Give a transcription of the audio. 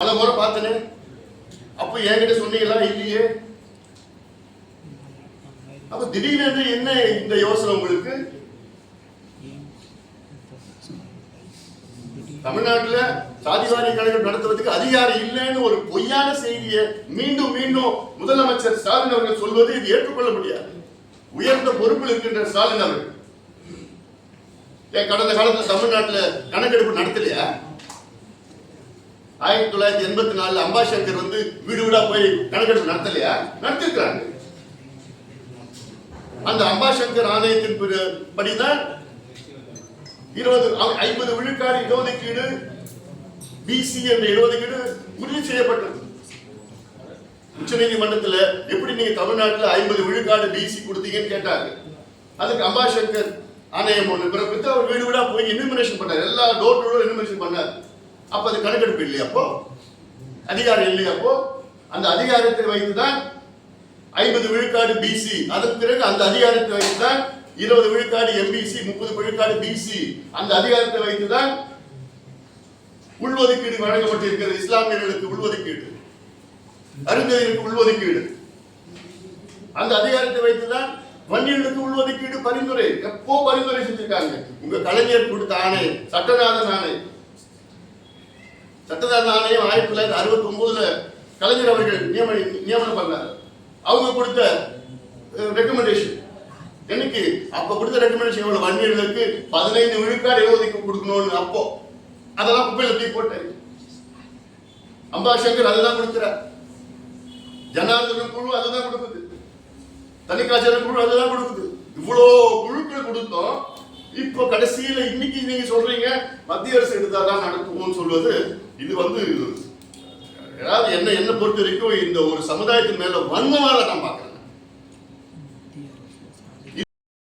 பல முறை பார்த்தனே. அப்ப என்கிட்ட சொன்னீங்களா? இல்லையே. அப்ப திடீர்னு என்ன இந்த யோசனை உங்களுக்கு? தமிழ்நாட்டுல சாதிவாரி கணக்கு நடத்துவதற்கு அதிகாரம் இல்லைன்னு ஒரு பொய்யான செய்தியை மீண்டும் மீண்டும் முதலமைச்சர் ஸ்டாலின் அவர்கள் சொல்வது இது ஏற்றுக்கொள்ள முடியாது. உயர்ந்த பொறுப்பில் இருக்கின்ற ஸ்டாலின் அவர்கள் கடந்த காலத்தில் தமிழ்நாட்டுல கணக்கெடுப்பு நடத்தலையா? 1984 அம்பாசங்கர் வீடு வீடா போய் கணக்கெடுப்பு நடத்தலையா? நடத்திருக்கிறாங்க. அந்த அம்பாசங்கர் ஆணையத்தின் படிதான் 50 விழுக்காடு இடஒதுக்கீடு பிசி என்ற இடஒதுக்கீடு உறுதி செய்யப்பட்டது. உச்ச நீதிமன்றத்தில் எப்படி நீங்க தமிழ்நாட்டில் 50 விழுக்காடு பிசி கொடுத்தீங்கன்னு கேட்டாங்க. அதுக்கு அம்பாசங்கர் ஆணையம் ஒன்று பிறப்பித்து அவர் வீடு வீடா போய் எனுமரேஷன் பண்ணார். எல்லா டோர் டு டோர் எனுமரேஷன் பண்ணார். அப்ப அது கணக்கெடுப்பு இல்லையா? அப்போ அதிகாரம் இல்லையா? அப்போ அந்த அதிகாரத்தை வைத்துதான் 50 விழுக்காடு பிசி, அதன் பிறகு அந்த அதிகாரத்தை வைத்துதான் 20 விழுக்காடு எம்பிசி, 30 விழுக்காடு பிசி, அந்த அதிகாரத்தை வைத்துதான் உள்ஒதுக்கீடு வழங்கப்பட்டிருக்கிறது. இஸ்லாமியர்களுக்கு உள்ஒதுக்கீடு, அருந்ததிகளுக்கு உள்ஒதுக்கீடு, அந்த அதிகாரத்தை வைத்துதான் வன்னியர்களுக்கு உள்ஒதுக்கீடு பரிந்துரை எப்போ பரிந்துரை செஞ்சிருக்காங்க. உங்க கலைஞர் கொடுத்த ஆணை, சட்டநாதன் ஆணை. சட்டநாதன் ஆணையம் 1969 கலைஞர் அவர்கள் நியமனம் பண்ணார். அவங்க கொடுத்த ரெக்கமெண்டேஷன் எனக்கு அப்ப கொடுத்த ரெக்கமெண்டேஷன் எவ்வளவு? வன்னியர்களுக்கு 15 விழுக்காடு இடஒதுக்கீடு கொடுக்கணும்னு. அப்போ அதெல்லாம் குப்பையில தூக்கி போட்டாரு. அம்பாசங்கர் அதுதான் கொடுக்கிறார். ஜனார்தனன் குழு அதுதான் கொடுக்குது. தனிக்காச்சல் குழு அதுதான் கொடுக்குது. இவ்வளோ குழுக்கள் கொடுத்தோம். இப்போ கடைசியில இன்னைக்கு நீங்க சொல்றீங்க மத்திய அரசு எடுத்தாதான் நடத்துவோம்னு சொல்வது இது ஏதாவது என்ன பொறுத்த வரைக்கும் இந்த ஒரு சமுதாயத்தின் மேல வன்மமாக நான் பார்க்கிறேன்.